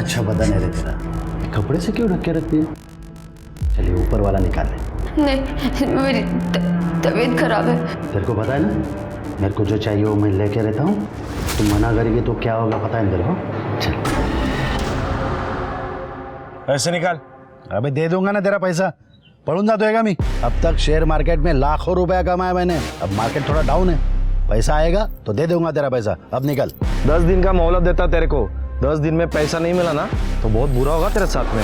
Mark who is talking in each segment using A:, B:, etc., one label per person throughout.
A: अच्छा बदन है रे तेरा, कपड़े से क्यों ढक के रखती है? चलिए ऊपर वाला निकाल ले।
B: नहीं, मेरी तबीयत खराब है।
A: तेरे को पता है ना, मेरे को जो चाहिए वो मैं लेके रहता हूँ। तुम मना करेगी तो क्या होगा पता है तेरे को? चल
C: पैसे निकाल।
A: अबे दे दूंगा ना तेरा पैसा, पढ़ूंगा तो मैं। अब तक शेयर मार्केट में लाखों रुपया कमाया मैंने, अब मार्केट थोड़ा डाउन है, पैसा आएगा तो दे दूंगा तेरा पैसा। अब निकल।
C: 10 दिन का मोहलत देता तेरे को, 10 दिन में पैसा नहीं मिला ना तो बहुत बुरा होगा तेरे साथ में।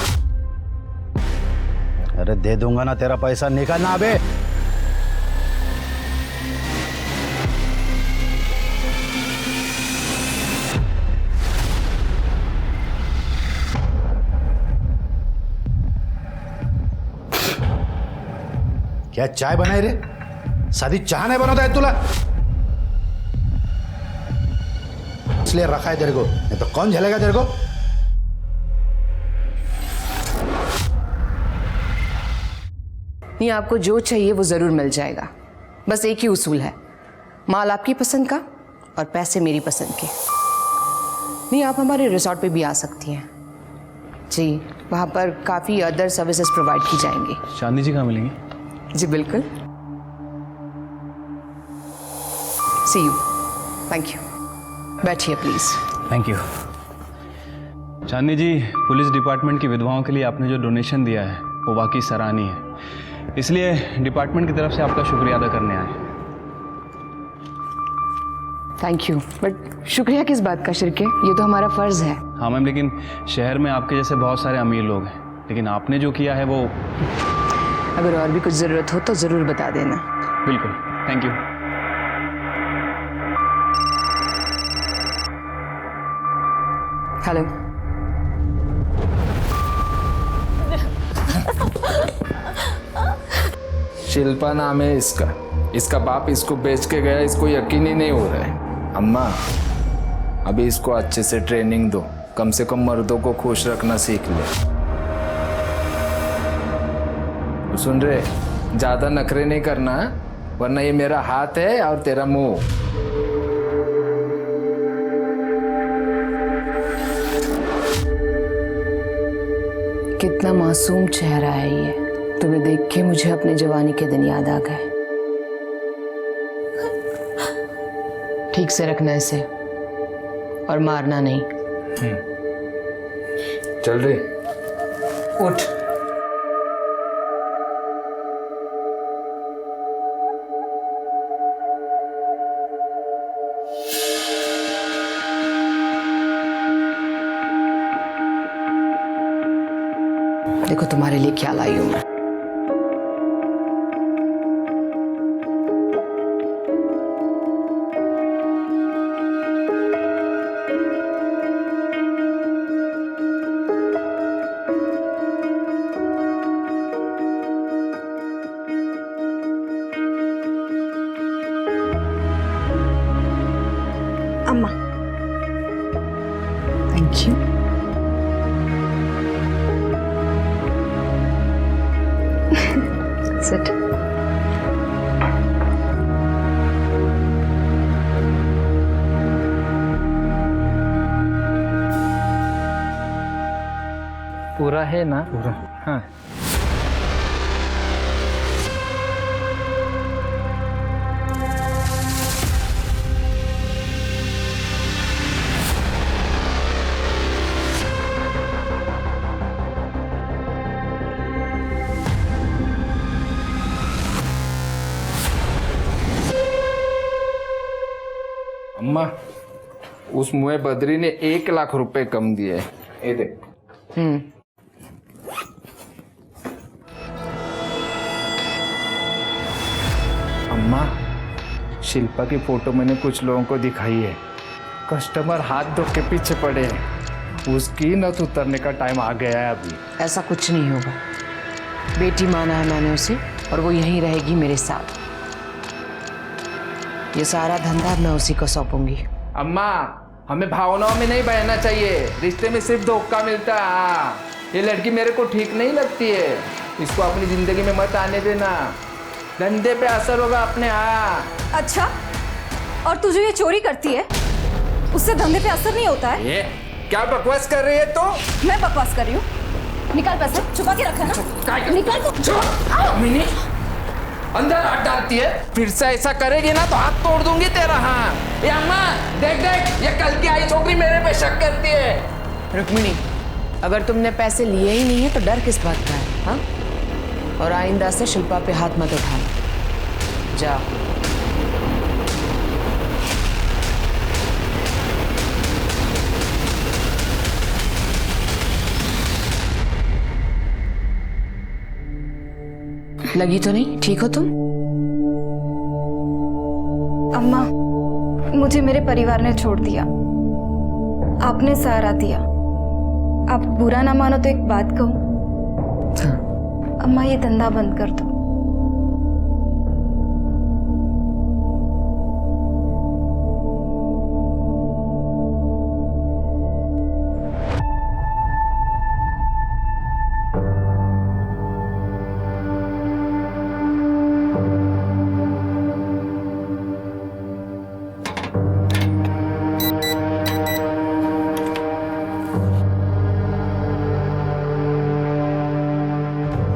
A: अरे दे दूंगा ना तेरा पैसा, निकलना अबे। क्या चाय बनाई रे? साधी चाय नहीं बनवता है तुला? इसलिए रखा है तेरे को, नहीं तो कौन झेलेगा तेरे को?
D: नहीं, आपको जो चाहिए वो जरूर मिल जाएगा। बस एक ही उसूल है, माल आपकी पसंद का और पैसे मेरी पसंद के। नहीं, आप हमारे रिसोर्ट पे भी आ सकती हैं जी, वहाँ पर काफ़ी अदर सर्विसेज प्रोवाइड की जाएंगी।
E: चांदनी जी कहाँ मिलेंगी?
D: जी बिल्कुल। See you. Thank you. बैठिए please.
E: Thank you. Chandni ji, police department की विधवाओं के लिए आपने जो डोनेशन दिया है वो वाकई सराहनीय है, इसलिए डिपार्टमेंट की तरफ से आपका शुक्रिया अदा करने आए।
D: थैंक यू, बट शुक्रिया किस बात का शिरके, ये तो हमारा फर्ज है।
E: हाँ मैम, लेकिन शहर में आपके जैसे बहुत सारे अमीर लोग हैं, लेकिन आपने जो किया है वो।
D: अगर और भी कुछ ज़रूरत हो तो ज़रूर बता देना।
E: बिल्कुल, थैंक यू।
D: हेलो।
F: शिल्पा नाम है इसका बाप इसको बेच के गया, इसको यकीन ही नहीं हो रहा है। अम्मा अभी इसको अच्छे से ट्रेनिंग दो, कम से कम मर्दों को खुश रखना सीख ले। सुन रहे, ज्यादा नखरे नहीं करना, वरना ये मेरा हाथ है और तेरा मुंह।
D: कितना मासूम चेहरा है ये, तुम्हें देख के मुझे अपने जवानी के दिन याद आ गए। ठीक से रखना इसे और मारना नहीं।
F: चल रही, उठ।
D: देखो तुम्हारे लिए क्या लाई हूं मैं।
B: अम्मा।
D: Thank you. Sit.
F: पूरा है ना? पूरा। हाँ। अम्मा, उस मुए बद्री ने 1 लाख रुपए कम दिए। ये देख। अम्मा, शिल्पा की फोटो मैंने कुछ लोगों को दिखाई है, कस्टमर हाथ धो के पीछे पड़े हैं, उसकी नथ उतरने का टाइम आ गया है अभी।
D: ऐसा कुछ नहीं होगा, बेटी माना है मैंने उसे और वो यहीं रहेगी मेरे साथ। ये सारा धंधा मैं उसी को सौंपूंगी।
F: अम्मा, हमें भावनाओं में नहीं बहना चाहिए, रिश्ते में सिर्फ धोखा मिलता है। ये लड़की मेरे को ठीक नहीं लगती है, इसको अपनी जिंदगी में मत आने देना, धंधे पे असर होगा अपने। हाँ।
B: अच्छा, और तू जो ये चोरी करती है उससे धंधे पे असर नहीं होता है?
F: ये क्या बकवास कर रही है तो?
B: मैं बकवास कर रही हूँ? निकाल पैसे, छुपा के रखा ना। निकाल तो।
F: मिनी अंदर हाथ डालती है, फिर से ऐसा करेगी ना तो हाथ तोड़ दूंगी तेरा। हाँ ये अम्मा देख देख, ये कल की आई छोकरी मेरे पे शक करती है।
D: रुक्मिणी, अगर तुमने पैसे लिए ही नहीं है तो डर किस बात का है? हाँ? और आइंदा से शिल्पा पे हाथ मत उठाना। जा। लगी तो नहीं? ठीक हो तुम?
B: अम्मा, मुझे मेरे परिवार ने छोड़ दिया, आपने सहारा दिया। आप बुरा ना मानो तो एक बात कहूँ?
D: हाँ।
B: अम्मा ये धंधा बंद कर दो।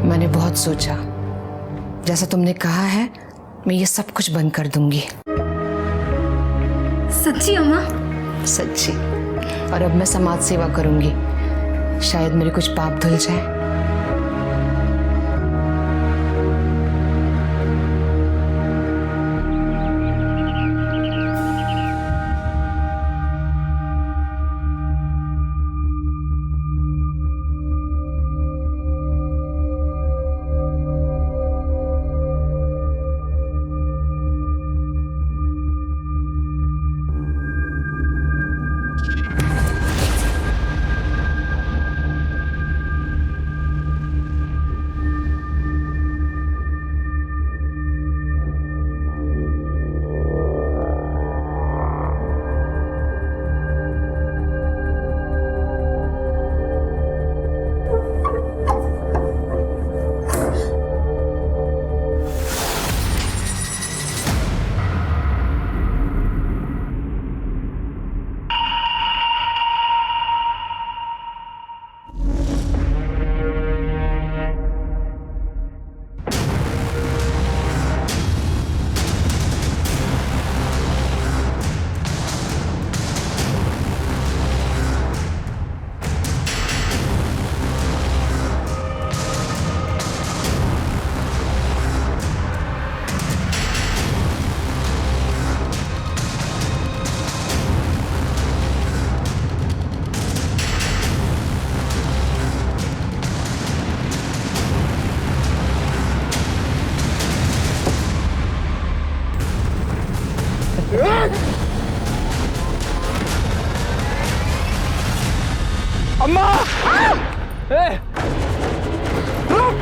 D: मैंने बहुत सोचा, जैसा तुमने कहा है मैं ये सब कुछ बंद कर दूंगी।
B: सच्ची अम्मा?
D: सच्ची। और अब मैं समाज सेवा करूंगी, शायद मेरे कुछ पाप धुल जाए।
C: अम्मा! ए! रुक!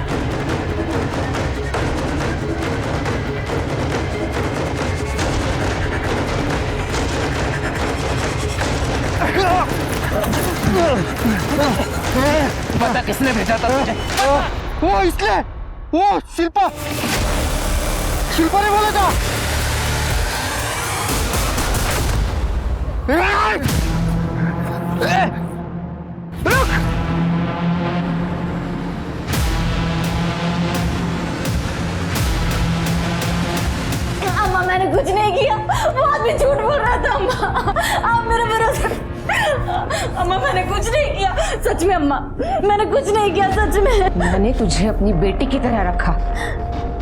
F: पता किसने भेजा था तुझे?
C: वो इसलिए वो शिल्पा शिल्पा ने बोला था।
B: अम्मा मैंने कुछ नहीं किया, वो आदमी झूठ बोल रहा था। अम्मा आप मेरे भरोसे। अम्मा मैंने कुछ नहीं किया, सच में अम्मा मैंने कुछ नहीं किया, सच में।
D: मैंने तुझे अपनी बेटी की तरह रखा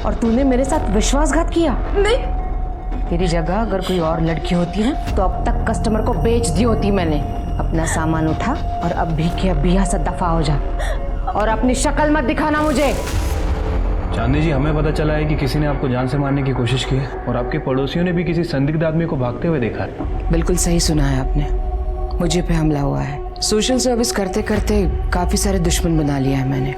D: और तूने मेरे साथ विश्वासघात किया।
B: नहीं,
D: तेरी जगह अगर कोई और लड़की होती ना तो अब तक कस्टमर को बेच दी होती मैंने। अपना सामान उठा और अब भी के अब यहाँ से दफा हो जा और अपनी शक्ल मत दिखाना मुझे।
E: चांदनी जी, हमें पता चला है कि किसी ने आपको जान से मारने की कोशिश की है और आपके पड़ोसियों ने भी किसी संदिग्ध आदमी को भागते हुए देखा है।
D: बिल्कुल सही सुना है आपने, मुझे पे हमला हुआ है। सोशल सर्विस करते करते काफी सारे दुश्मन बना लिया है मैंने,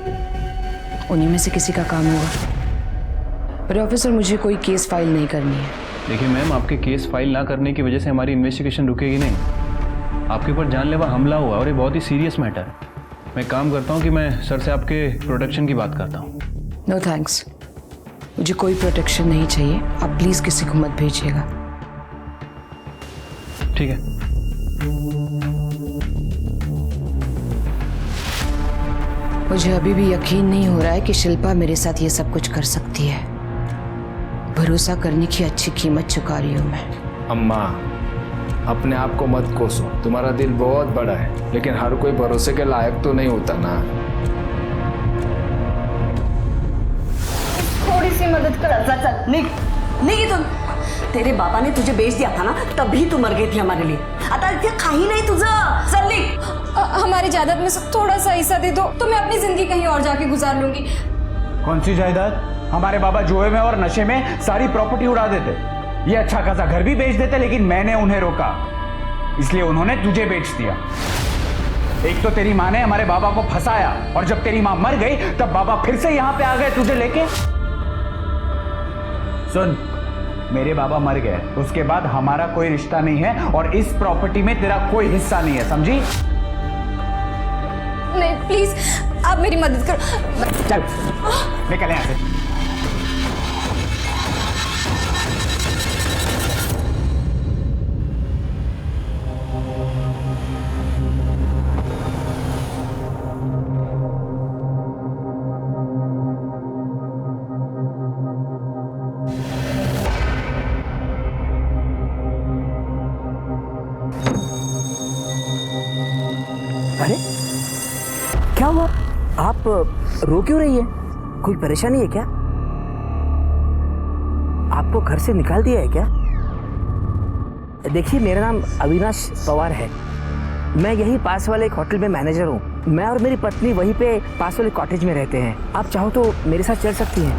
D: उन्हीं में से किसी का काम होगा। पर ऑफिसर मुझे कोई केस फाइल नहीं करनी है।
E: देखिए मैम, आपके केस फाइल ना करने की वजह से हमारी इन्वेस्टिगेशन रुकेगी नहीं। आपके ऊपर जानलेवा हमला हुआ और ये बहुत ही सीरियस मैटर है। मैं काम करता हूँ कि मैं सर से आपके प्रोटेक्शन की बात करता हूँ।
D: नो थैंक्स, मुझे कोई प्रोटेक्शन नहीं चाहिए। आप प्लीज किसी को मत भेजिएगा।
E: ठीक है।
D: मुझे अभी भी यकीन नहीं हो रहा है कि शिल्पा मेरे साथ ये सब कुछ कर सकती है। भरोसा करने की अच्छी कीमत चुका रही हूं मैं।
F: अम्मा, अपने आप को मत कोसो, तुम्हारा दिल बहुत बड़ा है, लेकिन हर कोई भरोसे के लायक तो नहीं होता ना।
B: थोड़ी सी मदद कर।
G: चल चल निक निक इथून. तेरे बाबाने तुझे बेच दिया था ना, तभी तू मर गई थी हमारे लिए. आता इथे काही नाही तुझं. चल निक.
B: हमारी जायदाद में से थोड़ा सा हिस्सा दे दो तो मैं अपनी जिंदगी कहीं और जाके गुजार लूंगी।
H: कौन सी जायदाद? हमारे बाबा जुए में और नशे में सारी प्रॉपर्टी उड़ा देते, ये अच्छा खासा घर भी बेच देते, लेकिन मैंने उन्हें रोका, इसलिए उन्होंने तुझे बेच दिया। एक तो तेरी माँ ने हमारे बाबा को फंसाया, और जब तेरी माँ मर गई तब बाबा फिर से यहाँ पे आ गए तुझे लेके। सुन, मेरे बाबा मर गए, उसके बाद हमारा कोई रिश्ता नहीं है और इस प्रॉपर्टी में तेरा कोई हिस्सा नहीं है, समझी?
B: नहीं प्लीज, आप मेरी मदद करो।
H: चल निकल यहाँ से।
I: अरे क्या हुआ? आप रो क्यों रही है? कोई परेशानी है क्या? आपको घर से निकाल दिया है क्या? देखिए, मेरा नाम अविनाश पवार है। मैं यही पास वाले एक होटल में मैनेजर हूँ। मैं और मेरी पत्नी वहीं पे पास वाले कॉटेज में रहते हैं। आप चाहो तो मेरे साथ चल सकती हैं।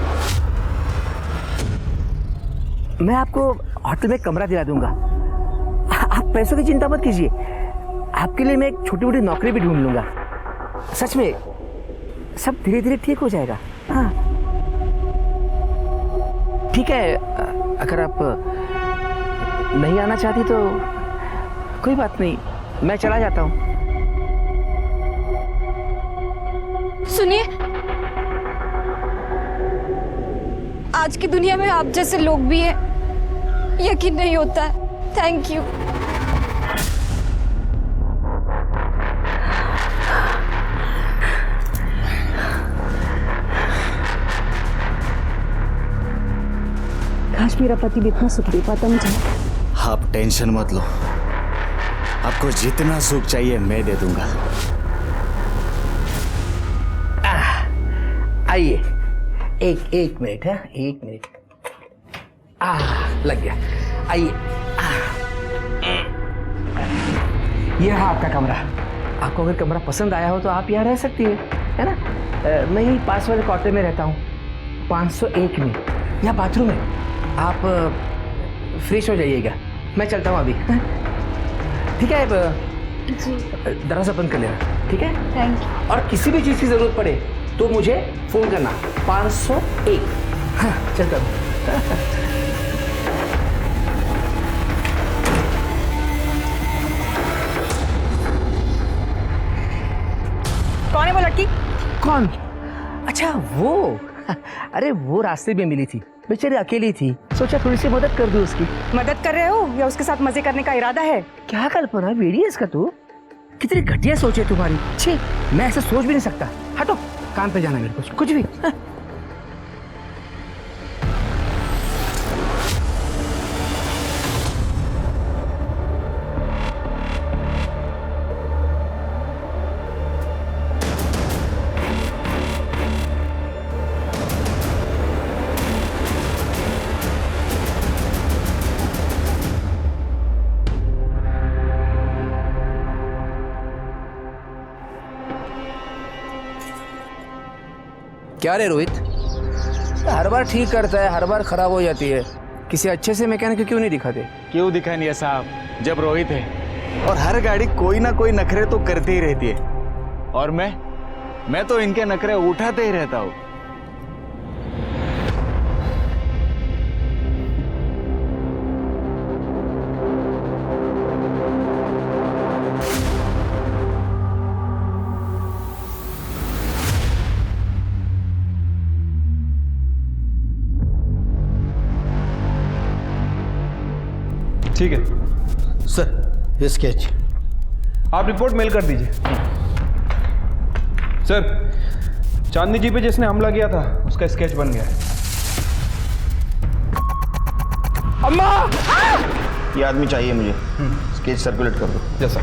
I: मैं आपको होटल में कमरा दिला दूंगा। आप पैसों की चिंता मत कीजिए, आपके लिए मैं एक छोटी मोटी नौकरी भी ढूंढ लूंगा। सच में सब धीरे धीरे ठीक हो जाएगा। हाँ ठीक है, अगर आप नहीं आना चाहती तो कोई बात नहीं, मैं चला जाता हूँ।
B: सुनिए, आज की दुनिया में आप जैसे लोग भी हैं, यकीन नहीं होता है। Thank you.
G: काश मेरा पति भी इतना सुख दे पाता मुझे.
A: आप टेंशन मत लो, आपको जितना सुख चाहिए मैं दे दूंगा।
I: आइए, एक मिनट है, एक मिनट। लग गया। आइए, ये रहा आपका कमरा। आपको अगर कमरा पसंद आया हो तो आप यहाँ रह सकती है ना? मैं यही पास वाले क्वार्टर में रहता हूँ, 501 में। यहाँ बाथरूम है, आप फ्रेश हो जाइएगा। मैं चलता हूँ अभी। ठीक है, दरवाजा बंद कर लेना, ठीक है?
B: Thank you.
I: और किसी भी चीज़ की ज़रूरत पड़े तो मुझे फ़ोन करना, 501। हाँ, चलता हूँ।
G: कौन है वो लड़की?
I: कौन? अच्छा वो, अरे वो रास्ते में मिली थी, बेचारी अकेली थी, सोचा थोड़ी सी मदद कर दूं उसकी।
G: मदद कर रहे हो या उसके साथ मजे करने का इरादा है?
I: क्या कल्पना, वेरियस का तू कितनी घटिया सोच है तुम्हारी। छी, मैं ऐसा सोच भी नहीं सकता। हटो, काम पे जाना है मेरे को, कुछ भी। क्या रे रोहित, हर बार ठीक करता है, हर बार खराब हो जाती है। किसी अच्छे से मैकेनिक क्यों नहीं दिखाते?
H: क्यों दिखाए नहीं साहब, जब रोहित है और हर गाड़ी कोई ना कोई नखरे तो करती ही रहती है, और मैं तो इनके नखरे उठाते ही रहता हूँ।
E: ठीक है
A: सर, ये स्केच
E: आप रिपोर्ट मेल कर दीजिए। सर, चांदनी जी पे जिसने हमला किया था उसका स्केच बन गया है।
I: अम्मा!
C: ये आदमी चाहिए मुझे, स्केच सर्कुलेट कर दो।
E: जैसा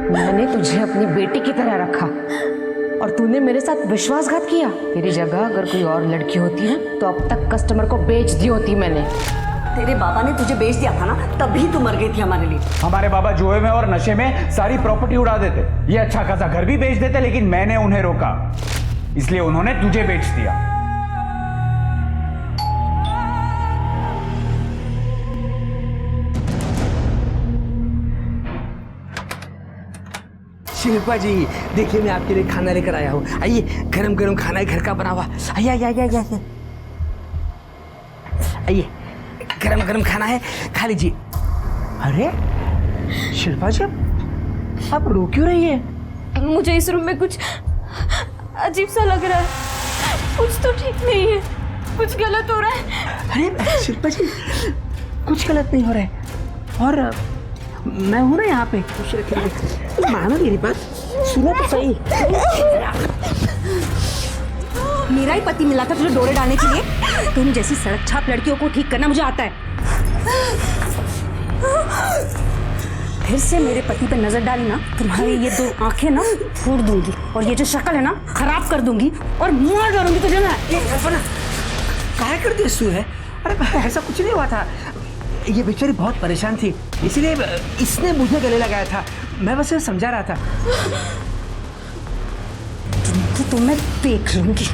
D: मैंने तुझे अपनी बेटी की तरह रखा और तूने मेरे साथ विश्वासघात किया। तेरी जगह अगर कोई और लड़की होती ना तो अब तक कस्टमर को बेच दी होती मैंने।
G: तेरे बाबा ने तुझे बेच दिया था ना, तभी तू मर गई थी हमारे लिए।
H: हमारे बाबा जुए में और नशे में सारी प्रॉपर्टी उड़ा देते, ये अच्छा खासा घर भी बेच देते, लेकिन मैंने उन्हें रोका, इसलिए उन्होंने तुझे बेच दिया।
I: शिल्पा जी, देखिए मैं आपके लिए खाना लेकर आया हूँ। आइए, गरम गरम खाना है घर का बना हुआ। आइए आइए आइए आइए आइए, गरम गरम खाना है, खा लीजिए। अरे शिल्पा जी, आप रो क्यों रही है?
B: मुझे इस रूम में कुछ अजीब सा लग रहा है, कुछ तो ठीक नहीं है, कुछ गलत हो रहा है।
I: अरे शिल्पा जी, कुछ गलत नहीं हो रहा है, और मैं हूं ना यहाँ पे। मानो मेरी बात, सुनो तो सही।
G: मेरा ही पति मिला था तुझे डोरे डालने के लिए। तुम जैसी सड़क छाप लड़कियों को ठीक करना मुझे आता है। फिर से मेरे पति पे नजर डाली ना, तुम्हारी ये 2 आंखें ना फोड़ दूंगी, और ये जो शक्ल है ना खराब कर दूंगी और मार डालूंगी तुझे मैं।
I: क्या कर दिया सू है? अरे ऐसा कुछ नहीं हुआ था, ये बेचारी बहुत परेशान थी, इसीलिए इसने मुझे गले लगाया था। मैं बस समझा रहा था।
G: तो मैं देख लूंगी।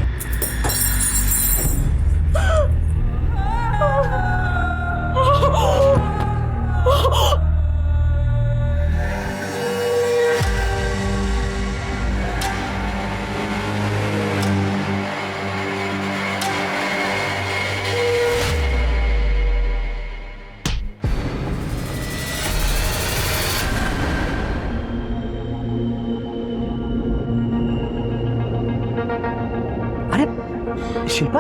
I: शिल्पा,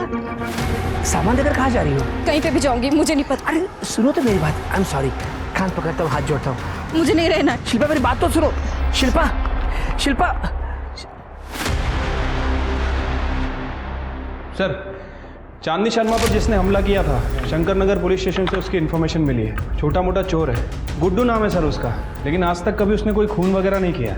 I: सामान लेकर कहाँ जा रही हो?
B: कहीं पे भी जाऊंगी, मुझे नहीं पता।
I: अरे सुनो तो मेरी बात, आई एम सॉरी। कान पकड़ता हूँ, हाथ जोड़ता हूँ।
B: मुझे नहीं रहना।
I: शिल्पा मेरी बात तो सुनो। शिल्पा, शिल्पा।
E: सर, चांदनी शर्मा पर जिसने हमला किया था शंकर नगर पुलिस स्टेशन से उसकी इन्फॉर्मेशन मिली है। छोटा मोटा चोर है, गुड्डू नाम है सर उसका, लेकिन आज तक कभी उसने कोई खून वगैरह नहीं किया।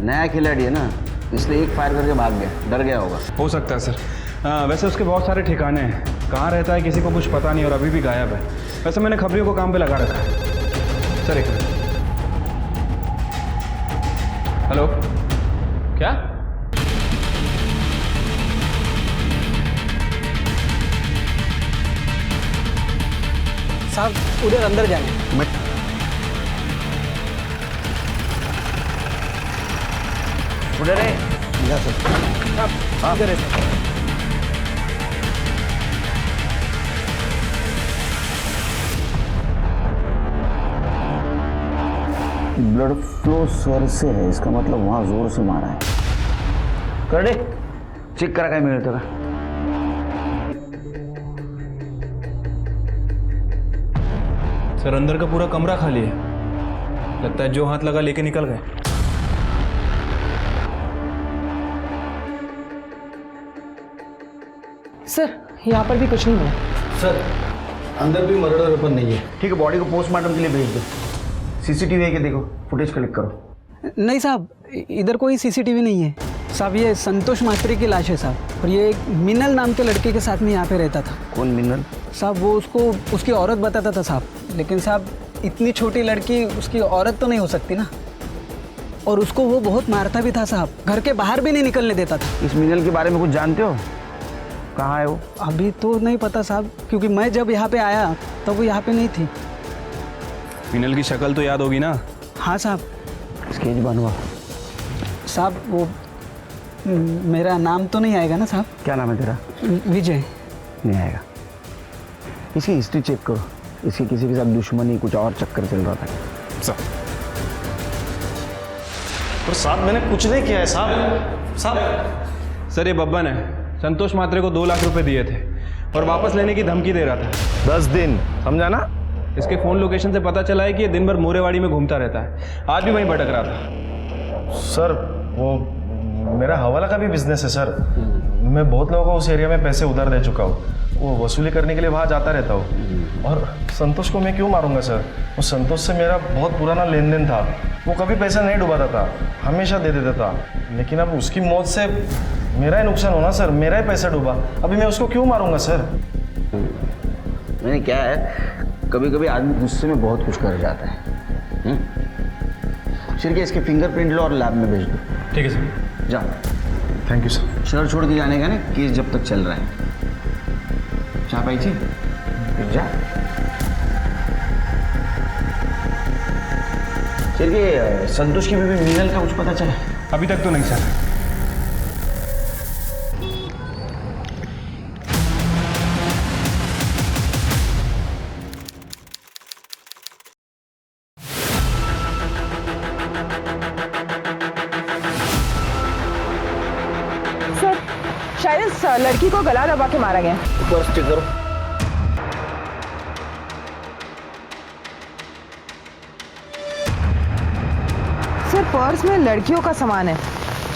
A: नया खिलाड़ी है ना, इसलिए एक फायर करके भाग गया, डर गया होगा।
E: हो सकता है सर। वैसे उसके बहुत सारे ठिकाने हैं, कहाँ रहता है किसी को कुछ पता नहीं और अभी भी गायब है। वैसे मैंने खबरियों को काम पे लगा रखा है। सर एक मिनट। हेलो, क्या?
I: साहब उधर अंदर जाएंगे। उधर है। इधर है।
A: ब्लड फ्लो स्वर से है, इसका मतलब वहां जोर से मारा है। कर दे, चेक करा, काय मिळतं का?
E: सर अंदर का पूरा कमरा खाली है, लगता है जो हाथ लगा लेके निकल गए।
I: सर यहाँ पर भी कुछ नहीं मिला।
A: सर अंदर भी मर्डर वेपन नहीं है। ठीक है, बॉडी को पोस्टमार्टम के लिए भेज दो। सीसीटीवी है कि देखो, फुटेज कलेक्ट करो।
J: नहीं साहब, इधर कोई सीसीटीवी नहीं है साहब। ये संतोष मात्रे की लाश है साहब, और ये एक मिनल नाम के लड़के के साथ में यहाँ पे रहता था।
A: कौन मिनल?
J: साहब वो उसको उसकी औरत बताता था साहब, लेकिन साहब इतनी छोटी लड़की उसकी औरत तो नहीं हो सकती ना, और उसको वो बहुत मारता भी था साहब, घर के बाहर भी नहीं निकलने देता था।
A: इस मिनल के बारे में कुछ जानते हो? कहाँ है वो?
J: अभी तो नहीं पता साहब, क्योंकि मैं जब यहाँ पे आया तब वो यहाँ पे नहीं थी।
E: मिनल की शक्ल तो याद होगी ना?
J: हाँ साहब।
A: स्केच बनवा
J: साहब। वो मेरा नाम तो नहीं आएगा ना साहब?
A: क्या नाम है तेरा?
J: विजय।
A: नहीं आएगा। इसकी हिस्ट्री चेक करो, इसकी किसी के साथ दुश्मनी कुछ और चक्कर चल रहा था।
C: पर साहब मैंने कुछ नहीं किया है साहब। साहब
E: सर ये बब्बन है, संतोष मात्रे को 2 लाख रुपए दिए थे और वापस लेने की धमकी दे रहा था।
C: 10 दिन, समझा ना?
E: इसके फ़ोन लोकेशन से पता चला है कि ये दिन भर मोरेवाड़ी में घूमता रहता है। आज भी वहीं भटक रहा था।
C: सर वो मेरा हवाला का भी बिजनेस है सर। मैं बहुत लोगों को उस एरिया में पैसे उधार दे चुका हूँ। वो वसूली करने के लिए वहाँ जाता रहता हूँ। और संतोष को मैं क्यों मारूंगा सर? वो संतोष से मेरा बहुत पुराना लेन देन था। वो कभी पैसा नहीं डुबाता था, हमेशा दे देता था। लेकिन अब उसकी मौत से मेरा ही नुकसान होना सर, मेरा ही पैसा डूबा। अभी मैं उसको क्यों मारूंगा सर?
A: मैंने क्या है, कभी कभी आदमी गुस्से में बहुत कुछ कर जाता है। फिर क्या, इसके फिंगरप्रिंट लो और लैब में भेज दो।
E: ठीक है सर।
A: जा।
C: Thank you sir.
A: शहर छोड़ के जाने का ना, केस जब तक चल रहा है। चाह पाई थी जा। चलिए, संतोष की बीवी मीनल का कुछ पता चला?
E: अभी तक तो नहीं सर।
D: शायद इस लड़की को गला दबा के मारा गया।
A: ऊपर चेक करो।
D: सर पर्स में लड़कियों का सामान है,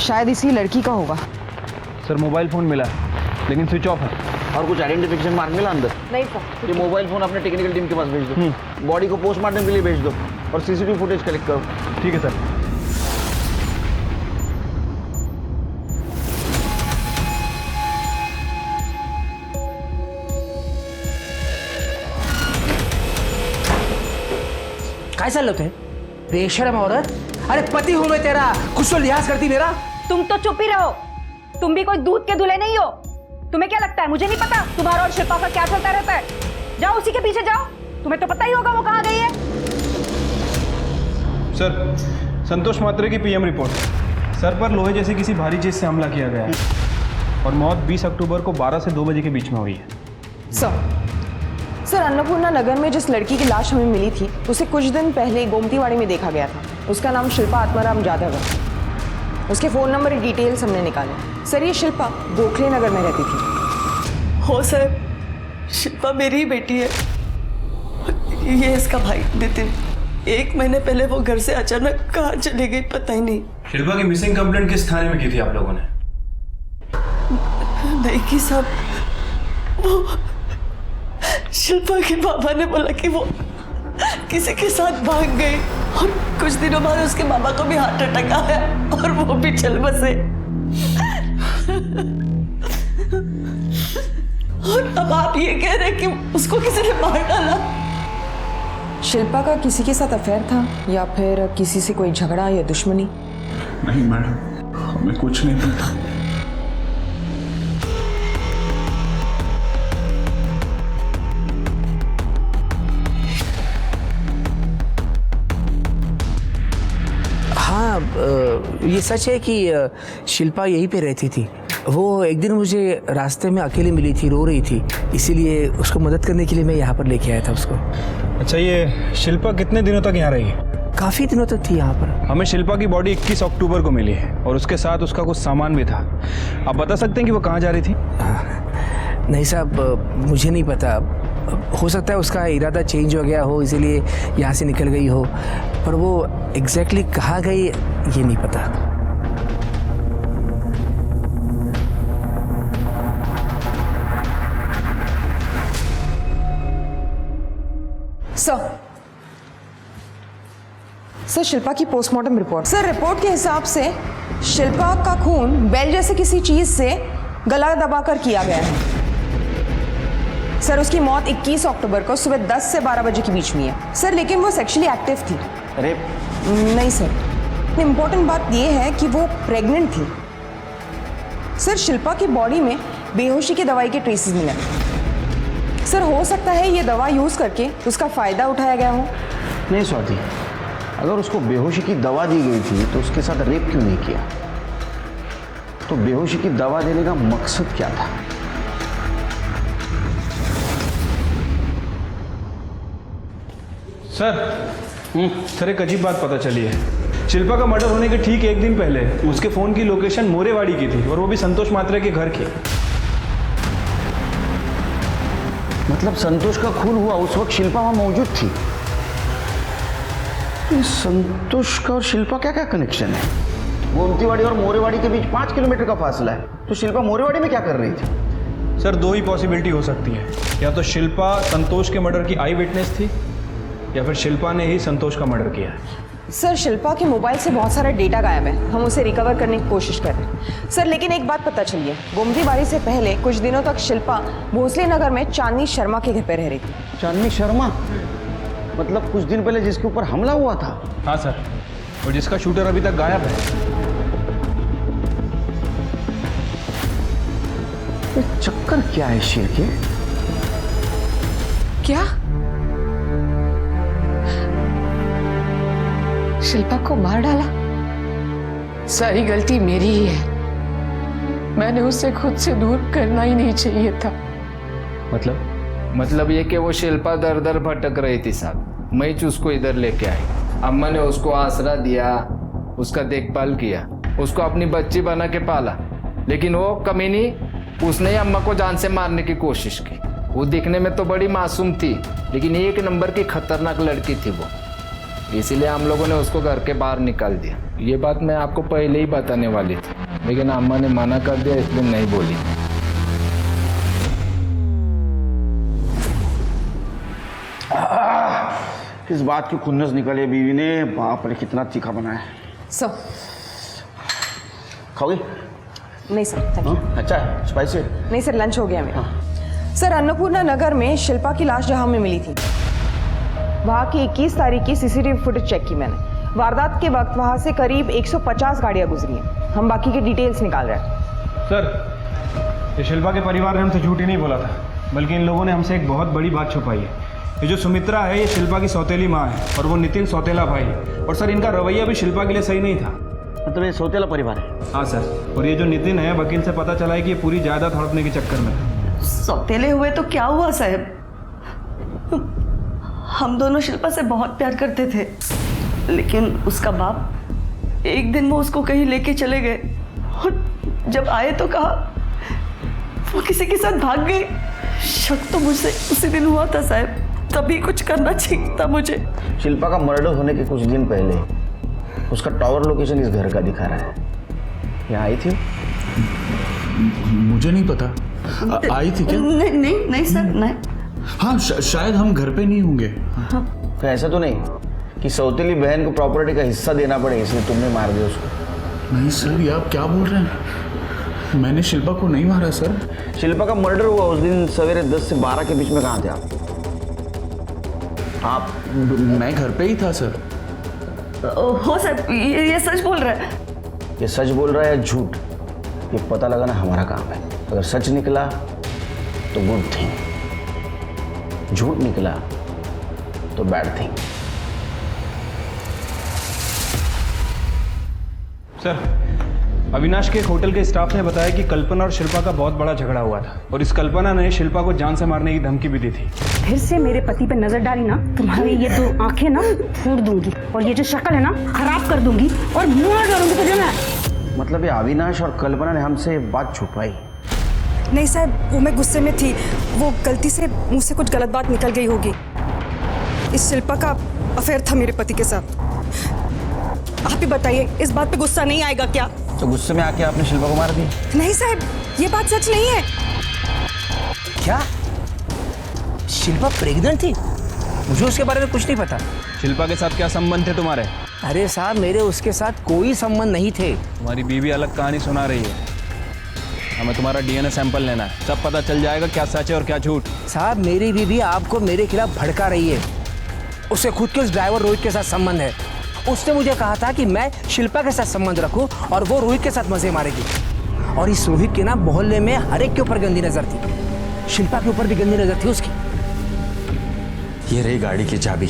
D: शायद इसी लड़की का होगा।
E: सर मोबाइल फ़ोन मिला लेकिन स्विच ऑफ है।
A: और कुछ आइडेंटिफिकेशन मार्क मिला अंदर?
D: नहीं सर।
A: ये मोबाइल फोन अपने टेक्निकल टीम के पास भेज दो। बॉडी को पोस्टमार्टम के लिए भेज दो और सीसीटीवी फुटेज कलेक्ट करो।
E: ठीक है सर।
I: कैसा लोग है बेशरम औरत? अरे पति हूं मैं तेरा, कुछ तो लिहाज करती मेरा।
B: तुम तो चुप ही रहो, तुम भी कोई दूध के दूल्हे नहीं हो। तुम्हें क्या लगता है मुझे नहीं पता तुम्हारा और शिल्पा का क्या चलता रहता है? जाओ उसी के पीछे जाओ, तुम्हें तो पता ही होगा वो कहाँ गई है।
E: सर संतोष मात्रे की पीएम रिपोर्ट। सर पर लोहे जैसी किसी भारी चीज से हमला किया गया है और मौत 20 अक्टूबर को 12 से 2 बजे के बीच में हुई है।
D: सर अन्नपूर्णा नगर में जिस लड़की की लाश हमें मिली थी उसे कुछ दिन पहले गोमतीवाड़ी में देखा गया था। उसका नाम शिल्पा आत्माराम जाधव है। उसके फ़ोन नंबर डिटेल्स हमने निकाले। सर ये शिल्पा गोखले नगर में रहती थी।
K: हो सर, शिल्पा मेरी ही बेटी है। ये इसका भाई नितिन। 1 महीने पहले वो घर से अचानक कहाँ चली गई पता ही नहीं।
E: शिल्पा की मिसिंग कंप्लेंट किस थाने में की थी आप लोगों ने?
K: नहीं की साहब, वो शिल्पा के पापा ने बोला कि वो किसी के साथ भाग गई और कुछ दिनों बाद उसके मामा को भी हार्ट अटैक आया और वो भी चल बसे। और अब आप ये कह रहे हैं कि उसको किसी ने मार डाला?
D: शिल्पा का किसी के साथ अफेयर था या फिर किसी से कोई झगड़ा या दुश्मनी?
L: नहीं मैडम, हमें कुछ नहीं पता।
I: हाँ, ये सच है कि शिल्पा यहीं पे रहती थी। वो एक दिन मुझे रास्ते में अकेली मिली थी, रो रही थी, इसीलिए उसको मदद करने के लिए मैं यहाँ पर लेके आया था उसको।
E: अच्छा, ये शिल्पा कितने दिनों तक यहाँ रही?
I: काफ़ी दिनों तक थी यहाँ पर।
E: हमें शिल्पा की बॉडी 21 अक्टूबर को मिली है और उसके साथ उसका कुछ सामान भी था। आप बता सकते हैं कि वो कहाँ जा रही थी?
I: नहीं साहब, मुझे नहीं पता। हो सकता है उसका इरादा चेंज हो गया हो, इसीलिए यहाँ से निकल गई हो, पर वो एग्जैक्टली कहाँ गई ये नहीं पता।
D: सर शिल्पा की पोस्टमार्टम रिपोर्ट। सर रिपोर्ट के हिसाब से शिल्पा का खून बेल जैसे किसी चीज से गला दबाकर किया गया है। सर उसकी मौत 21 अक्टूबर को सुबह 10 से 12 बजे के बीच में है। सर लेकिन वो सेक्सुअली एक्टिव थी।
A: अरे
D: नहीं सर, इम्पोर्टेंट बात यह है कि वो प्रेग्नेंट थी। सर शिल्पा की बॉडी में बेहोशी की दवाई के ट्रेसेस मिले। सर हो सकता है ये दवा यूज करके उसका फायदा उठाया गया हो।
A: नहीं स्वाति, अगर उसको बेहोशी की दवा दी गई थी तो उसके साथ रेप क्यों नहीं किया? तो बेहोशी की दवा देने का मकसद क्या था?
E: सर एक अजीब बात पता चली है। शिल्पा का मर्डर होने के ठीक 1 दिन पहले उसके फोन की लोकेशन मोरेवाड़ी की थी और वो भी संतोष मात्रे के घर की।
A: मतलब संतोष का खून हुआ उस वक्त शिल्पा वहां मौजूद थी। संतोष का और शिल्पा क्या क्या कनेक्शन है? गोमतीवाड़ी और मोरेवाड़ी के बीच 5 किलोमीटर का फासला है, तो शिल्पा मोरेवाड़ी में क्या कर रही थी?
E: सर 2 ही पॉसिबिलिटी हो सकती है, या तो शिल्पा संतोष के मर्डर की आई विटनेस थी, या फिर शिल्पा ने ही संतोष का मर्डर किया है।
D: सर शिल्पा के मोबाइल से बहुत सारा डेटा गायब है, हम उसे रिकवर करने की कोशिश कर रहे हैं सर। लेकिन एक बात पता चली है, गोमतीबाड़ी से पहले कुछ दिनों तक शिल्पा भोसले नगर में चांदनी शर्मा के घर पे रह रही थी।
A: चांदनी शर्मा मतलब कुछ दिन पहले जिसके ऊपर हमला हुआ था?
E: हाँ सर, और जिसका शूटर अभी तक गायब है।
A: ये चक्कर क्या है शेर के?
D: क्या शिल्पा को मार डाला? सारी गलती मेरी ही है, मैंने उसे खुद से दूर करना ही नहीं चाहिए था।
F: मतलब ये कि वो शिल्पा दर दर भटक रही थी साहब, मैं ही उसको इधर लेके आई। अम्मा ने उसको आसरा दिया, उसका देखभाल किया, उसको अपनी बच्ची बना के पाला, लेकिन वो कमीनी उसने ही अम्मा को जान से मारने की कोशिश की। वो दिखने में तो बड़ी मासूम थी, लेकिन 1 नंबर की खतरनाक लड़की थी वो, इसीलिए हम लोगों ने उसको घर के बाहर निकाल दिया। ये बात मैं आपको पहले ही बताने वाली थी, लेकिन अम्मा ने मना कर दिया, इसलिए नहीं बोली।
A: किस बात की खुन्नस निकाली है बीवी ने, बाप रे कितना तीखा बनाया है।
D: सर
A: खाओगी?
D: नहीं सर, थैंक यू।
A: अच्छा है, स्पाइसी?
D: नहीं सर, लंच हो गया मेरा। सर अन्नपूर्णा नगर में शिल्पा की लाश जहां हमें मिली थी, वहां की 21 तारीख की सीसीटीवी फुटेज चेक की मैंने। वारदात के वक्त वहां से करीब 150 गाड़ियां गुजरी हैं। हम बाकी की डिटेल्स निकाल रहे हैं।
E: सर ये शिल्पा के परिवार ने हमसे झूठ ही नहीं बोला था, बल्कि इन लोगों ने हमसे एक बहुत बड़ी बात छुपाई है। ये जो सुमित्रा है ये शिल्पा की सौतेली माँ है, और वो नितिन सौतेला भाई। और सर इनका रवैया भी शिल्पा के लिए सही नहीं था।
A: मतलब ये सौतेला परिवार है?
E: हाँ सर, और ये जो नितिन है, वकील से पता चला है कि ये पूरी जायदाद हड़पने के चक्कर में था।
K: सौतेले हुए तो क्या हुआ साहब, हम दोनों शिल्पा से बहुत प्यार करते थे, लेकिन उसका बाप एक दिन वो उसको कहीं लेके चले गए, और जब आए तो कहा वो किसी के साथ भाग गई। शक तो मुझसे उसी दिन हुआ था साहब, तभी कुछ करना चाहिए था मुझे।
A: शिल्पा का मर्डर होने के कुछ दिन पहले उसका टावर लोकेशन इस घर का दिखा रहा है। यहाँ आई थी?
L: मुझे नहीं पता। आई थी क्या?
K: नहीं सर, नहीं।
L: हाँ शायद हम घर पे नहीं होंगे।
A: तो ऐसा तो नहीं कि सौतेली बहन को प्रॉपर्टी का हिस्सा देना पड़े इसलिए तुमने मार दिया उसको?
L: नहीं सर, ये आप क्या बोल रहे हैं? मैंने शिल्पा को नहीं मारा सर।
A: शिल्पा का मर्डर हुआ उस दिन सवेरे 10 से 12 के बीच में कहाँ थे आप?
L: मैं घर पे ही था सर।
K: हो सर, ये सच बोल रहा है?
A: ये सच बोल रहा है या झूठ, ये पता लगाना हमारा काम है। अगर सच निकला तो गुड थिंग, झूठ निकला तो बैड थिंग।
E: सर अविनाश के एक होटल के स्टाफ ने बताया कि कल्पना और शिल्पा का बहुत बड़ा झगड़ा हुआ था, और इस कल्पना ने शिल्पा को जान से मारने की धमकी भी दी थी।
G: फिर से मेरे पति पे नजर डाली ना, तुम्हारी ये 2 आंखें ना फोड़ दूंगी, और ये जो शक्ल है ना खराब कर दूंगी, और मार डालूंगी तुझे मैं।
A: मतलब ये अविनाश और कल्पना ने हमसे बात छुपाई?
M: नहीं साहब, वो मैं गुस्से में थी, वो गलती से मुंह से कुछ गलत बात निकल गई होगी। इस शिल्पा का अफेयर था मेरे पति के साथ। आप ही बताइए, इस बात पे गुस्सा नहीं आएगा क्या?
A: तो गुस्से में आके आपने शिल्पा को मार दिया?
M: नहीं साहब, ये बात सच नहीं है।
I: क्या शिल्पा प्रेग्नेंट थी? मुझे उसके बारे में कुछ नहीं पता।
E: शिल्पा के साथ क्या संबंध थे तुम्हारे?
I: अरे साहब, मेरे उसके साथ कोई संबंध नहीं थे।
E: तुम्हारी बीवी अलग कहानी सुना रही है। हमें तुम्हारा डीएनए सैंपल लेना है, तब पता चल जाएगा क्या सच है और क्या झूठ।
I: साहब, मेरी बीवी आपको मेरे खिलाफ भड़का रही है। उसे खुद के उस ड्राइवर रोहित के साथ संबंध है। उसने मुझे कहा था कि मैं शिल्पा के साथ संबंध रखूं और वो रोहित के साथ मजे मारेगी। और इस रोहित के ना मोहल्ले में हर एक के ऊपर गंदी नजर थी, शिल्पा के ऊपर भी गंदी नजर थी उसकी।
H: ये रही गाड़ी की चाबी।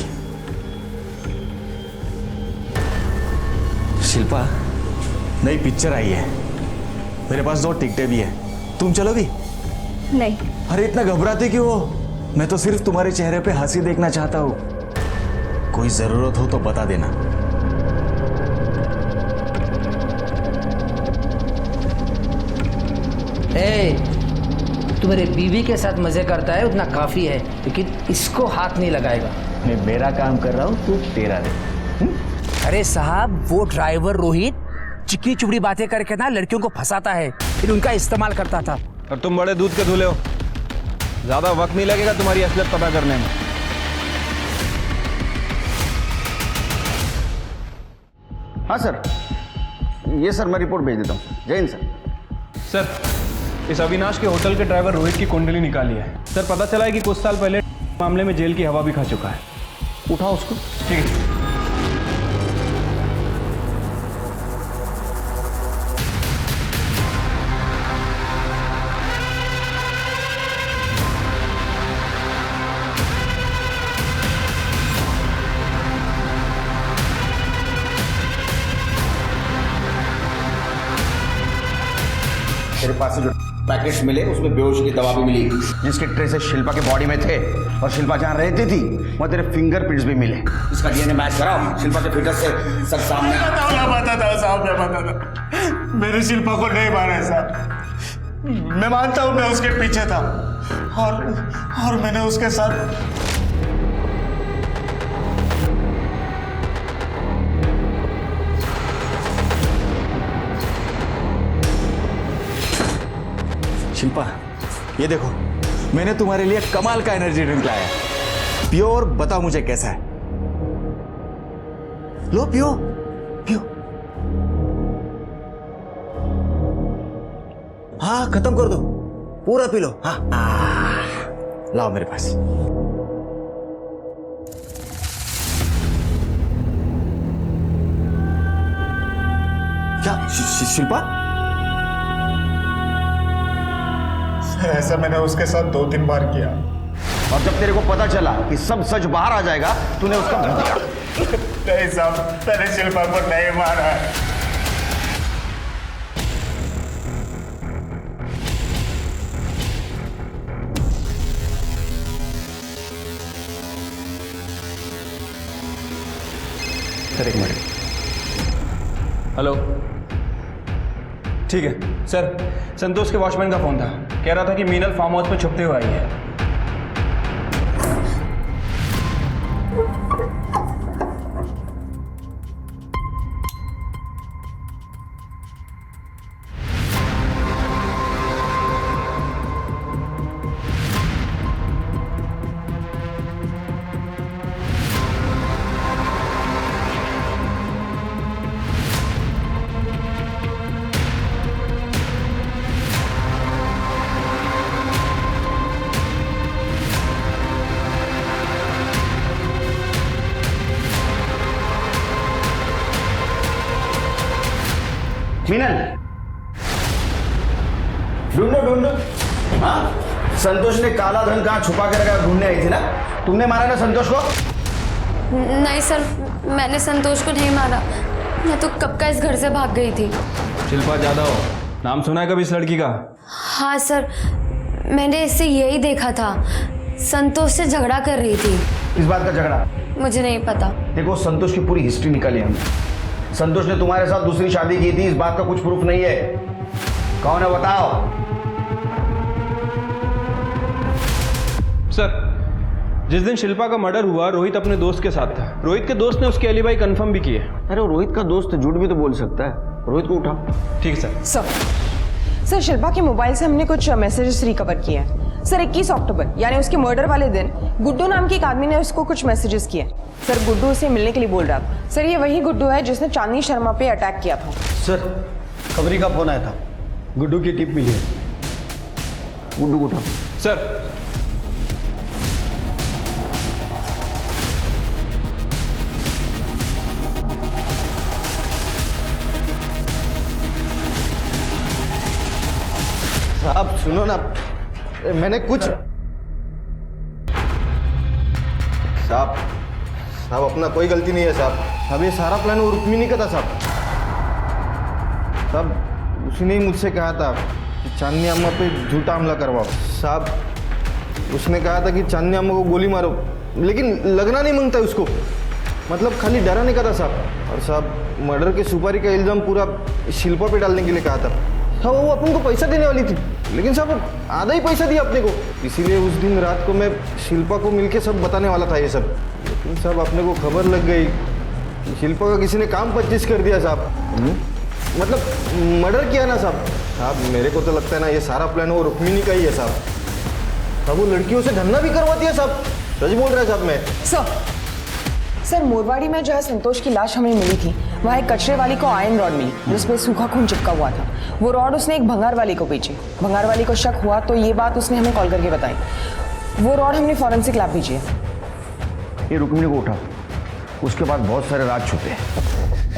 H: शिल्पा, नई पिक्चर आई है, मेरे पास 2 टिकटें भी है, तुम चलोगी?
M: नहीं।
H: अरे इतना घबराते क्यों हो? मैं तो सिर्फ तुम्हारे चेहरे पे हंसी देखना चाहता हूँ। कोई जरूरत हो तो बता देना।
I: तू मेरे बीवी के साथ मजे करता है उतना काफी है, लेकिन इसको हाथ नहीं लगाएगा।
A: मैं मेरा काम कर रहा हूँ, तू तेरा दे।
I: अरे साहब, वो ड्राइवर रोहित चिकनी चुपड़ी बातें करके ना लड़कियों को फंसाता है, फिर उनका इस्तेमाल करता था।
E: और तुम बड़े दूध के धुले हो, ज्यादा वक्त नहीं लगेगा तुम्हारी असलियत पता करने में।
A: हाँ सर, ये सर मैं रिपोर्ट भेज देता हूँ। जय हिंद सर।
E: सर, इस अविनाश के होटल के ड्राइवर रोहित की कुंडली निकाली है। सर, पता चला है कि कुछ साल पहले मामले में जेल की हवा भी खा चुका है।
A: उठाओ उसको।
E: ठीक है।
A: तेरे पास से जो पैकेट्स मिले उसमें बेहोश की दवा भी मिली, जिसके ट्रेसेस शिल्पा के बॉडी में थे, और शिल्पा जहाँ रहती थी वहाँ तेरे फिंगरप्रिंट्स भी मिले। इसका डीएनए मैच कराओ, शिल्पा के फिंगर से सब सामने।
C: मैंने शिल्पा को नहीं मारा है साहब। मैं मानता हूँ मैं उसके पीछे था, और मैंने उसके साथ
N: शिल्पा, ये देखो, मैंने तुम्हारे लिए कमाल का एनर्जी ड्रिंक लाया है। पियो और बताओ मुझे कैसा है। लो पियो, पियो। हाँ, खत्म कर दो, पूरा पी लो। हाँ, लाओ मेरे पास। क्या शिल्पा?
C: ऐसा मैंने उसके साथ 2-3 बार किया,
A: और जब तेरे को पता चला कि सब सच बाहर आ जाएगा, तूने उसका मुंह दिया।
C: नहीं साहब, मैंने शिल्पा को नहीं मारा है।
E: सर, एक मिनट। हेलो, ठीक है सर। संतोष के वॉचमैन का फोन था, कह रहा था कि मीनल फार्म हाउस पे छुपते हुए आई है।
A: मीनल, ढूंढो ढूंढो। हाँ, संतोष ने काला धन कहाँ छुपा के रखा ढूंढने आई थी ना? तुमने मारा ना संतोष को?
B: नहीं सर, मैंने संतोष को नहीं मारा, मैं तो कब का इस घर से भाग गई थी।
E: शिल्पा जादव, नाम सुना है कभी इस लड़की का?
B: हाँ सर, मैंने इससे यही देखा था, संतोष से झगड़ा कर रही थी।
A: इस बात का झगड़ा?
B: मुझे नहीं पता।
A: देखो, संतोष की पूरी हिस्ट्री निकाली हमने। संतोष ने तुम्हारे साथ दूसरी शादी की थी, इस बात का कुछ प्रूफ नहीं है। कौन है बताओ?
E: सर, जिस दिन शिल्पा का मर्डर हुआ, रोहित अपने दोस्त के साथ था। रोहित के दोस्त ने उसके एलिबाई कंफर्म भी किए।
A: अरे रोहित का दोस्त झूठ भी तो बोल सकता है। रोहित को उठाओ।
E: ठीक है सर।
O: सर, शिल्पा के मोबाइल से हमने कुछ मैसेजेस रिकवर किए हैं। सर, 21 अक्टूबर यानी उसके मर्डर वाले दिन गुड्डू नाम के एक आदमी ने उसको कुछ मैसेजेस किए। सर, गुड्डू उसे मिलने के लिए बोल रहा था। सर, ये वही गुड्डू है जिसने चांदनी शर्मा पे अटैक किया था।
A: सर, खबरी का फोन आया था, गुड्डू की टिप मिली है। गुड्डू को उठाओ।
E: सर,
C: साहब सुनो ना, मैंने कुछ साहब अपना कोई गलती नहीं है साहब। अब ये सारा प्लान वो रुक्मिणी का था साहब। साहब उसने ही मुझसे कहा था कि चांदनी अम्मा पे झूठा हमला करवाओ। साहब उसने कहा था कि चांदनी अम्मा को गोली मारो, लेकिन लगना नहीं मांगता उसको, मतलब खाली डराने का था साहब। और साहब मर्डर के सुपारी का इल्ज़ाम पूरा शिल्पा पे डालने के लिए कहा था। हाँ, वो अपन को पैसा देने वाली थी, लेकिन साहब आधा ही पैसा दिया अपने को। इसीलिए उस दिन रात को मैं शिल्पा को मिलके सब बताने वाला था ये सब, लेकिन साहब अपने को खबर लग गई कि शिल्पा का किसी ने काम 25 कर दिया साहब। मतलब मर्डर किया ना साहब। साहब मेरे को तो लगता है ना ये सारा प्लान वो रुक्मिणी का ही है साहब। वो लड़कियों से धंधा भी करवाती है साहब, सच बोल रहा है साहब मैं।
O: सर मोरवाड़ी में जहाँ संतोष की लाश हमें मिली थी वहाँ एक कचरे वाली को आयरन रॉड मिली जिसमें सूखा खून चिपका हुआ था। वो रॉड उसने एक भंगार वाली को बेची। भंगार वाली को शक हुआ तो ये बात उसने हमें कॉल करके बताई। वो रॉड हमने फॉरेंसिक लैब भेजी है।
A: ये रुक्मिणी को उठा, उसके बाद बहुत सारे राज छुपे हैं।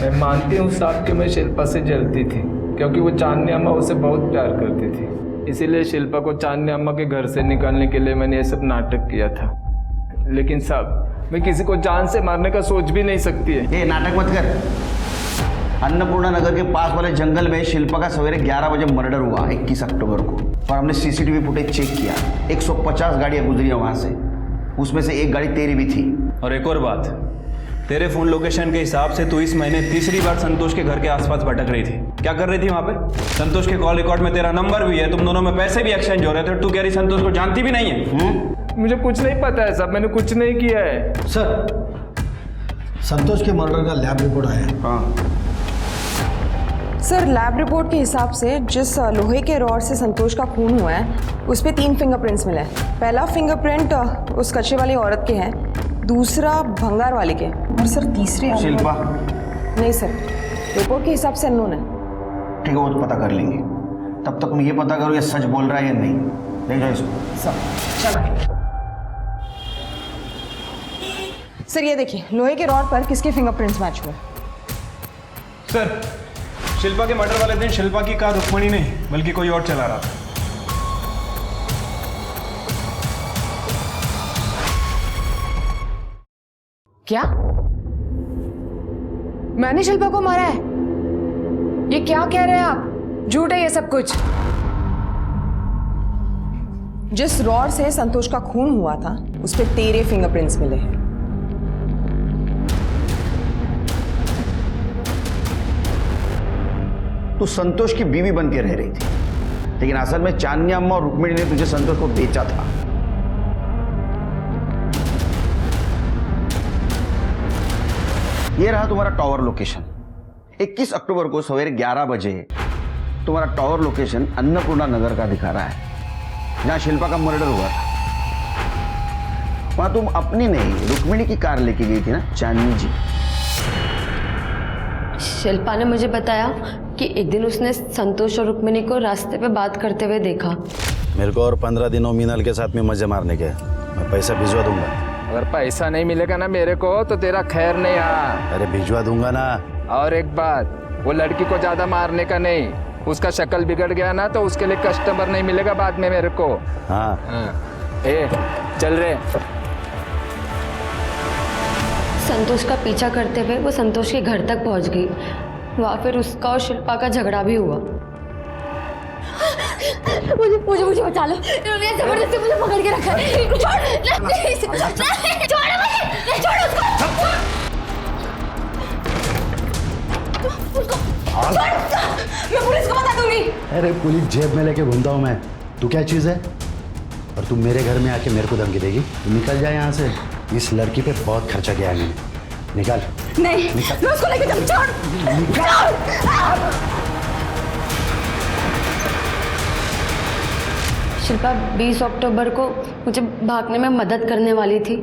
F: मैं मानती हूँ साहब कि मैं शिल्पा से जलती थी, क्योंकि वो चांदनी अम्मा उसे बहुत प्यार करती थी। इसीलिए शिल्पा को चांदनी अम्मा के घर से निकालने के लिए मैंने ये सब नाटक किया था। लेकिन साहब मैं किसी को जान से मारने का सोच भी नहीं सकती है।
A: ये नाटक मत कर। अन्नपूर्णा नगर के पास वाले जंगल में शिल्पा का सवेरे 11 बजे मर्डर हुआ 21 अक्टूबर को, और हमने सीसीटीवी फुटेज चेक किया। 150 गाड़ियां गुजरी वहां से, उसमें से एक गाड़ी तेरी भी थी।
E: और एक और बात, तेरे फोन लोकेशन के हिसाब से तू इस महीने तीसरी बार संतोष के घर के आसपास भटक रही थी। क्या कर रही थी वहां पे? संतोष के कॉल रिकॉर्ड में तेरा नंबर भी है, तुम दोनों में पैसे भी एक्सचेंज हो रहे थे, और तू कह रही संतोष को जानती भी नहीं है।
F: मुझे कुछ नहीं पता है साहब, मैंने कुछ नहीं किया है।
P: सर, संतोष के मर्डर का लैब रिपोर्ट आया है।
A: हाँ
O: सर लैब रिपोर्ट के हिसाब से जिस लोहे के रॉड से संतोष का खून हुआ है उस पर 3 फिंगरप्रिंट्स मिले हैं। पहला फिंगरप्रिंट उस कच्चे वाली औरत के हैं, दूसरा भंगार वाले के, और सर तीसरे
A: शिल्पा
O: नहीं सर, रिपोर्ट के हिसाब से अननोन है।
A: ठीक है, वो तो पता कर लेंगे। तब तक मैं ये पता करूँ ये सच बोल रहा है या नहीं। ले जाओ इसको।
O: चलो सर ये देखिए लोहे के रॉड पर किसके फिंगरप्रिंट्स मैच हुए।
E: सर शिल्पा के मर्डर वाले दिन शिल्पा की कार रुक्मिणी नहीं बल्कि कोई और चला रहा था।
D: क्या? मैंने शिल्पा को मारा है? ये क्या कह रहे हैं आप? झूठ है ये सब कुछ।
O: जिस रॉड से संतोष का खून हुआ था उस पे तेरे फिंगरप्रिंट्स मिले हैं।
A: तू संतोष की बीवी बन के रह रही थी, लेकिन असल में चांदनी अम्मा और रुक्मिणी ने तुझे संतोष को बेचा था। ये रहा तुम्हारा टावर लोकेशन। 21 अक्टूबर को सवेरे 11 बजे तुम्हारा टावर लोकेशन अन्नपूर्णा नगर का दिखा रहा है, जहां शिल्पा का मर्डर हुआ था। वहां तुम अपनी नहीं रुक्मिणी की कार लेके गई थी ना चांदनी जी।
B: शिल्पा ने मुझे बताया कि एक दिन उसने संतोष और रुक्मिणी को रास्ते पे बात करते हुए देखा।
N: मेरे को और 15 दिनों मीनल के साथ में मजे मारने के, मैं पैसा भिजवा दूंगा।
F: अगर पैसा नहीं मिलेगा ना मेरे को तो तेरा खैर नहीं। हाँ
N: अरे भिजवा दूंगा ना। और
F: एक बात, वो लड़की को ज्यादा मारने का नहीं, उसका शक्ल बिगड़ गया ना तो उसके लिए कस्टमर नहीं मिलेगा बाद में मेरे को।
N: हाँ
F: ए चल रहे।
B: संतोष का पीछा करते हुए वो संतोष के घर तक पहुंच गई। वहाँ फिर उसका और शिल्पा का झगड़ा भी हुआ। मुझे बचा लो, इन्होंने जबरदस्ती मुझे पकड़ के रखा है। छोड़ मैं पुलिस को बता दूंगी।
P: अरे पुलिस जेब में लेके घूमता हूँ मैं, तू क्या चीज़ है? और तू मेरे घर में आके मेरे को धमकी देगी? तू निकल जाए यहाँ से। इस लड़की पे बहुत खर्चा किया है मैंने। निकल।
B: नहीं, मैं उसको लेके जाऊँ। छोड़। शिल्पा 20 अक्टूबर को मुझे भागने में मदद करने वाली थी,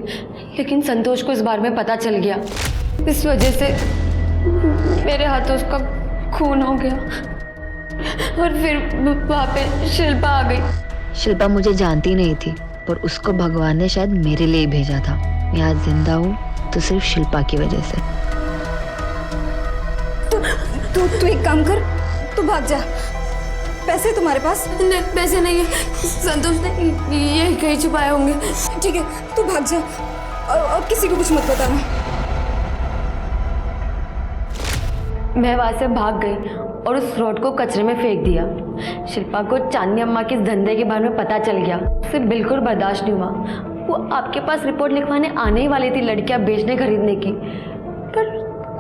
B: लेकिन संतोष को इस बारे में पता चल गया। इस वजह से मेरे हाथों उसका खून हो गया और फिर वहाँ पे शिल्पा आ गई।
Q: शिल्पा मुझे जानती नहीं थी, पर उसको भगवान ने शायद मेरे लिए भेजा था। मैं आज जिंदा हूँ तो सिर्फ शिल्पा की वजह से।
M: तू एक काम कर, तू भाग जा। पैसे तुम्हारे पास?
B: नहीं, पैसे नहीं है। संतोष ने ये कहीं छुपाए होंगे।
M: ठीक है, तू भाग जा और किसी को कुछ मत बताना।
B: मैं वहाँ से भाग गई और उस रॉड को कचरे में फेंक दिया। शिल्पा को चांदनी अम्मा के इस धंधे के बारे में पता चल गया। उसे बिल्कुल बर्दाश्त नहीं हुआ। वो आपके पास रिपोर्ट लिखवाने आने ही वाली थी लड़कियां बेचने खरीदने की, पर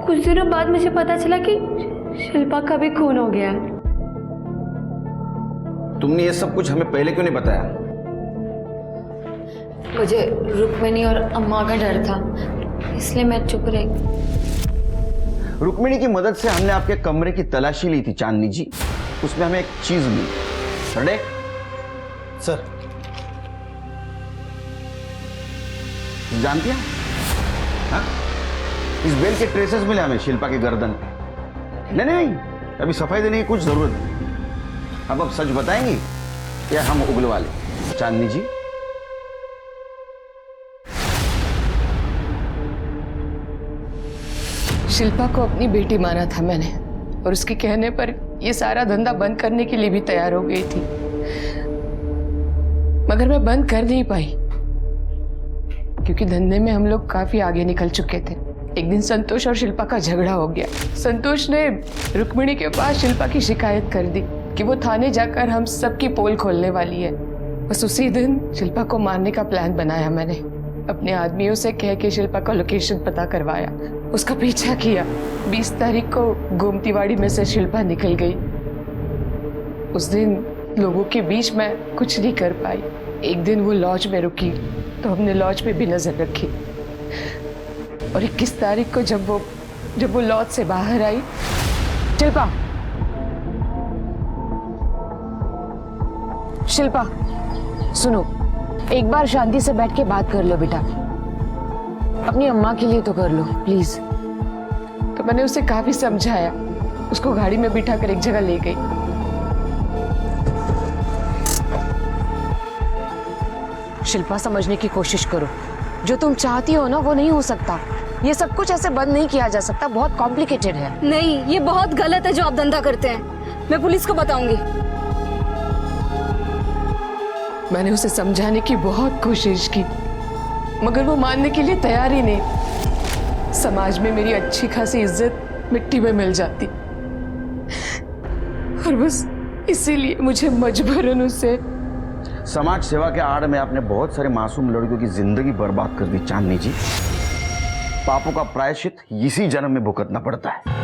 B: कुछ दिनों बाद मुझे पता चला कि शिल्पा का भी खून हो गया है।
A: तुमने ये सब कुछ हमें पहले क्यों नहीं बताया?
B: मुझे रुक्मिणी और अम्मा का डर था, इसलिए मैं चुप रही।
A: रुक्मिणी की मदद से हमने आपके कमरे की तलाशी ली थी चांदनी जी, उसमें हमें एक चीज मिली। रेडी?
C: सर,
A: जानती हैं? हाँ? इस बेल के ट्रेसेस मिले हमें शिल्पा की गर्दन पे। नहीं, अभी सफाई देने की कुछ जरूरत नहीं। अब सच बताएंगी या हम उगलवा ले? चांदनी जी,
D: शिल्पा को अपनी बेटी माना था मैंने, और उसके कहने पर ये सारा धंधा बंद करने के लिए भी तैयार हो गई थी, मगर मैं बंद कर नहीं पाई क्योंकि धंधे में हम लोग काफी आगे निकल चुके थे। एक दिन संतोष और शिल्पा का झगड़ा हो गया। संतोष ने रुक्मिणी के पास शिल्पा की शिकायत कर दी कि वो थाने जाकर हम सबकी पोल खोलने वाली है। बस उसी दिन शिल्पा को मारने का प्लान बनाया मैंने। अपने आदमियों से कह के शिल्पा का लोकेशन पता करवाया, उसका पीछा किया। 20 तारीख को गोमतीवाड़ी में से शिल्पा निकल गई। उस दिन लोगों के बीच में कुछ नहीं कर पाई। एक दिन वो लॉज में रुकी तो हमने लॉज पे भी नजर रखी, और 21 तारीख को जब वो लॉज से बाहर आई।
B: शिल्पा सुनो, एक बार शांति से बैठ के बात कर लो बेटा, अपनी अम्मा के लिए तो कर लो प्लीज।
D: तो मैंने उसे काफी समझाया, उसको गाड़ी में बिठा कर एक जगह ले गई।
B: शिल्पा समझने की कोशिश करो, जो तुम चाहती हो ना वो नहीं हो सकता। ये सब कुछ ऐसे बंद नहीं किया जा सकता, बहुत कॉम्प्लिकेटेड है।
M: नहीं, ये बहुत गलत है जो आप धंधा करते हैं। मैं पुलिस को बताऊंगी।
D: मैंने उसे समझाने की बहुत कोशिश की, मगर वो मानने के लिए तैयार ही नहीं। समाज में मेरी अच्छी खासी इज्जत मिट्टी में मिल जाती, और बस इसीलिए मुझे मजबूरन उसे।
A: समाज सेवा के आड़ में आपने बहुत सारे मासूम लड़कियों की जिंदगी बर्बाद कर दी चांदनी जी। पापों का प्रायश्चित इसी जन्म में भुगतना पड़ता है।